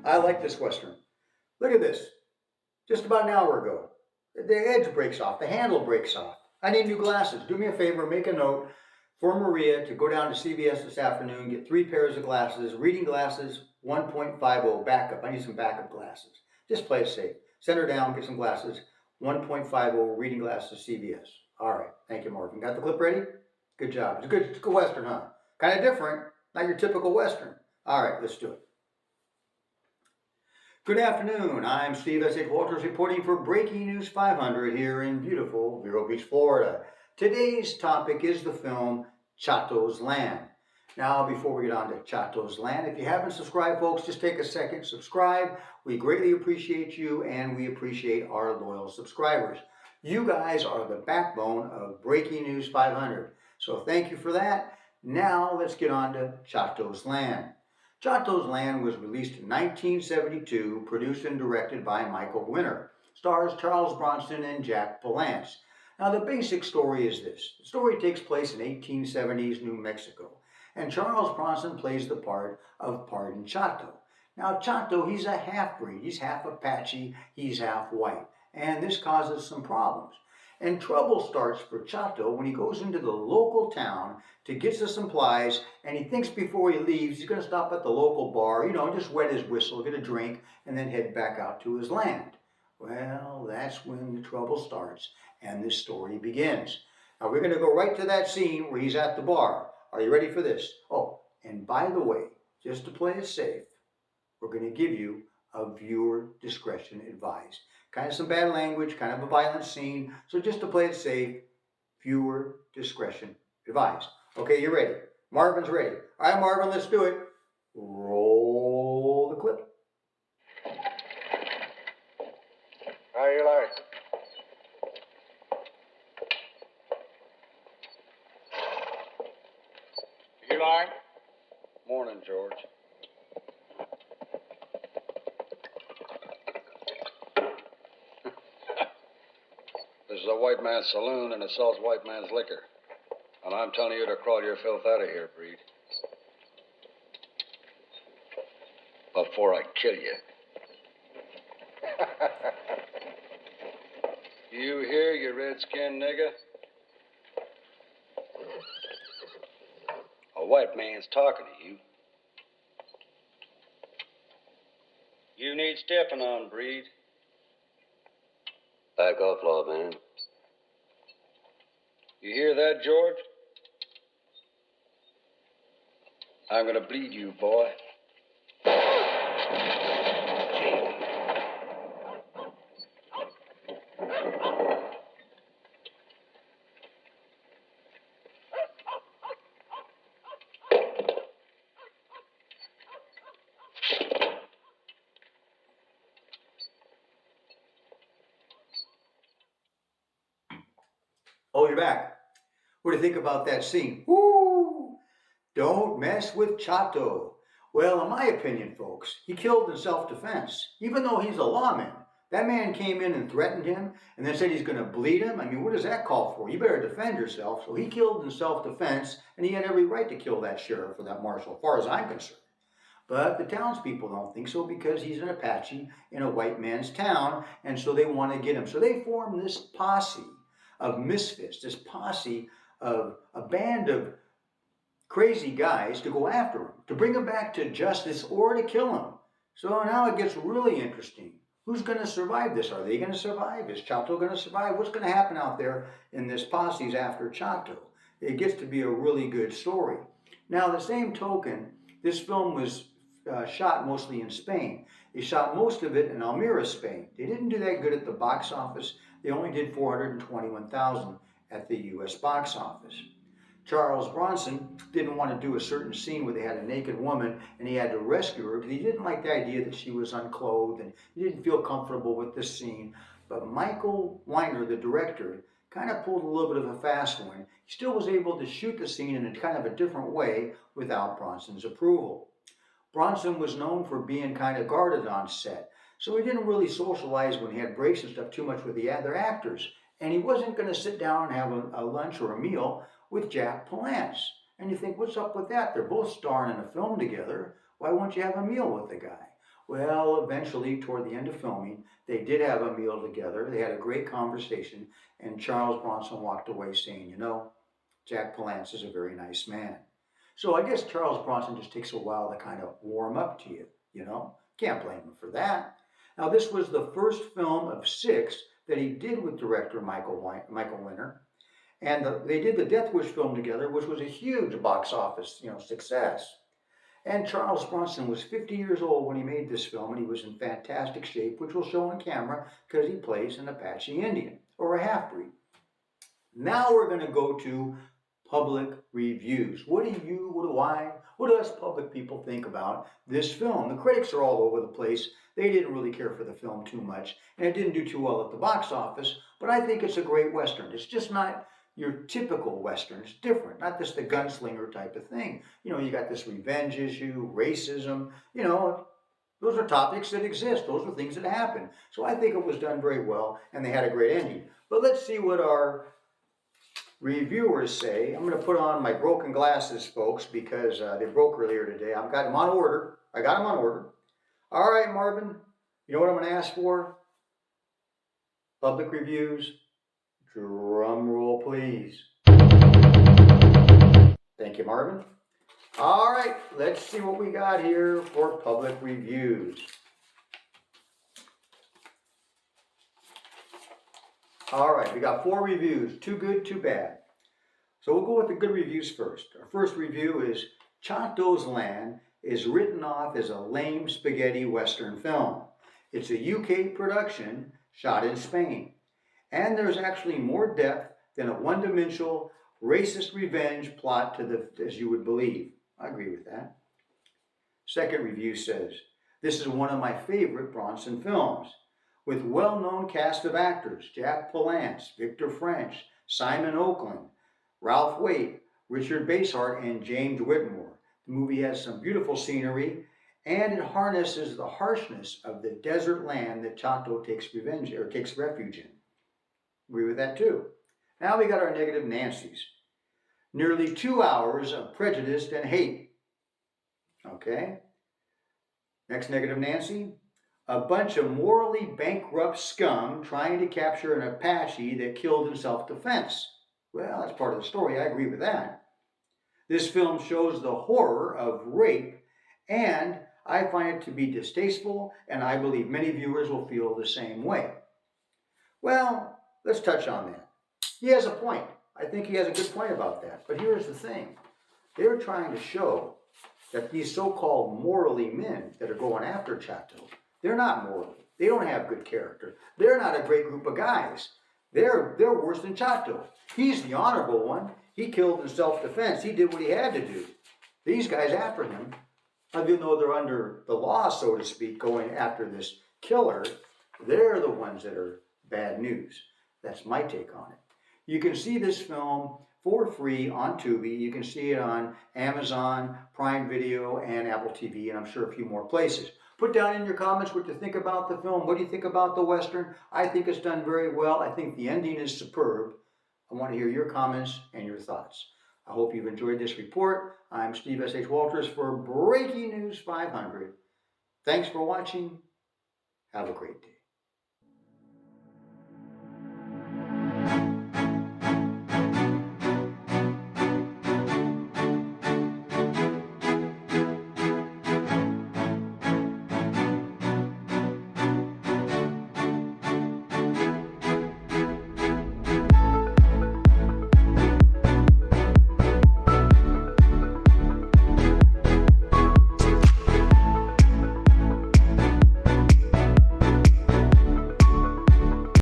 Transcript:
I like this Western. Look at this. Just about an hour ago, the edge breaks off, the handle breaks off. I need new glasses. Do me a favor, make a note for Maria to go down to CVS this afternoon, get 3 pairs of glasses, reading glasses, 1.50 backup. I need some backup glasses. Just play it safe. Send her down, get some glasses, 1.50 reading glasses, CVS. All right, thank you, Marvin. Got the clip ready? Good job. It's a good Western, huh? Kind of different, not your typical Western. All right, let's do it. Good afternoon. I'm Steve S.H. Walters reporting for Breaking News 500 here in beautiful Vero Beach, Florida. Today's topic is the film Chato'sLand. Now, before we get on to Chato'sLand, if you haven't subscribed, folks, just take a second, subscribe. We greatly appreciate you, and we appreciate our loyal subscribers. You guys are the backbone of Breaking News 500. So thank you for that. Now, let's get on to Chato'sLand. Chato'sLand was released in 1972, produced and directed by Michael Winner. Stars Charles Bronson and Jack Palance. Now, the basic story is this. The story takes place in 1870s New Mexico, and Charles Bronson plays the part of Pardon Chato. Now, Chato, he's a half-breed. He's half Apache, he's half white, and this causes some problems. And trouble starts for Chato when he goes into the local town to get some supplies, and he thinks before he leaves he's going to stop at the local bar, just wet his whistle, get a drink, and then head back out to his land. Well, that's when the trouble starts, and this story begins. Now, we're going to go right to that scene where he's at the bar. Are you ready for this? Oh, and by the way, just to play it safe, we're going to give you a viewer discretion advised. Kind of some bad language, kind of a violent scene. So just to play it safe, viewer discretion advised. Okay, you're ready. Marvin's ready. All right, Marvin, let's do it. Roll the clip. How you like? Eli? Morning, George. This is a white man's saloon, and it sells white man's liquor. And I'm telling you to crawl your filth out of here, Breed. Before I kill you. You hear, you red-skinned nigger? A white man's talking to you. You need stepping on, Breed. Back off, Lawman. You hear that, George? I'm gonna bleed you, boy. Oh, you're back. What do you think about that scene? Woo! Don't mess with Chato. Well, in my opinion, folks, he killed in self-defense. Even though he's a lawman, that man came in and threatened him and then said he's going to bleed him. I mean, what does that call for? You better defend yourself. So he killed in self-defense, and he had every right to kill that sheriff or that marshal, as far as I'm concerned. But the townspeople don't think so because he's an Apache in a white man's town, and so they want to get him. So they form this posse of misfits, this posse of a band of crazy guys to go after him, to bring him back to justice or to kill him. So now it gets really interesting. Who's going to survive this? Are they going to survive? Is Chato going to survive? What's going to happen out there in this posse's after Chato? It gets to be a really good story. Now, the same token, this film was shot mostly in Spain. They shot most of it in Almeria, Spain. They didn't do that good at the box office. They only did $421,000 at the U.S. box office. Charles Bronson didn't want to do a certain scene where they had a naked woman and he had to rescue her because he didn't like the idea that she was unclothed and he didn't feel comfortable with this scene. But Michael Winner, the director, kind of pulled a little bit of a fast one. He still was able to shoot the scene in a kind of a different way without Bronson's approval. Bronson was known for being kind of guarded on set. So he didn't really socialize when he had breaks and stuff too much with the other actors. And he wasn't going to sit down and have a lunch or a meal with Jack Palance. And you think, what's up with that? They're both starring in a film together. Why won't you have a meal with the guy? Well, eventually, toward the end of filming, they did have a meal together. They had a great conversation, and Charles Bronson walked away saying, Jack Palance is a very nice man. So I guess Charles Bronson just takes a while to kind of warm up to you. Can't blame him for that. Now, this was the first film of 6 that he did with director Michael Winner. And they did the Death Wish film together, which was a huge box office, success. And Charles Bronson was 50 years old when he made this film, and he was in fantastic shape, which will show on camera because he plays an Apache Indian, or a half-breed. Now we're going to go to public reviews. What do us public people think about this film? The critics are all over the place. They didn't really care for the film too much, and it didn't do too well at the box office, but I think it's a great Western. It's just not your typical Western. It's different, not just the gunslinger type of thing. You got this revenge issue, racism, those are topics that exist. Those are things that happen. So I think it was done very well, and they had a great ending. But let's see what our reviewers say. I'm going to put on my broken glasses, folks, because they broke earlier today. I've got them on order. I got them on order. All right, Marvin, you know what I'm going to ask for? Public reviews. Drum roll, please. Thank you, Marvin. All right, let's see what we got here for public reviews. All right, we got 4 reviews, 2 good, 2 bad. So we'll go with the good reviews first. Our first review is Chato'sLand is written off as a lame spaghetti Western film. It's a UK production shot in Spain. And there's actually more depth than a one-dimensional racist revenge plot as you would believe. I agree with that. Second review says, this is one of my favorite Bronson films, with well-known cast of actors, Jack Palance, Victor French, Simon Oakland, Ralph Waite, Richard Basehart, and James Whitmore. The movie has some beautiful scenery, and it harnesses the harshness of the desert land that Chato takes refuge in. Agree with that too. Now we got our negative Nancy's. Nearly 2 hours of prejudice and hate. Okay. Next negative Nancy. A bunch of morally bankrupt scum trying to capture an Apache that killed in self-defense. Well, that's part of the story. I agree with that. This film shows the horror of rape, and I find it to be distasteful, and I believe many viewers will feel the same way. Well, let's touch on that. He has a point. I think he has a good point about that. But here's the thing. They're trying to show that these so-called morally men that are going after Chato, they're not morally. They don't have good character. They're not a great group of guys. They're worse than Chato. He's the honorable one. He killed in self-defense. He did what he had to do. These guys after him, even though they're under the law, so to speak, going after this killer, they're the ones that are bad news. That's my take on it. You can see this film for free on Tubi. You can see it on Amazon, Prime Video, and Apple TV, and I'm sure a few more places. Put down in your comments what you think about the film. What do you think about the Western? I think it's done very well. I think the ending is superb. I want to hear your comments and your thoughts. I hope you've enjoyed this report. I'm Steve S.H. Walters for Breaking News 500. Thanks for watching. Have a great day.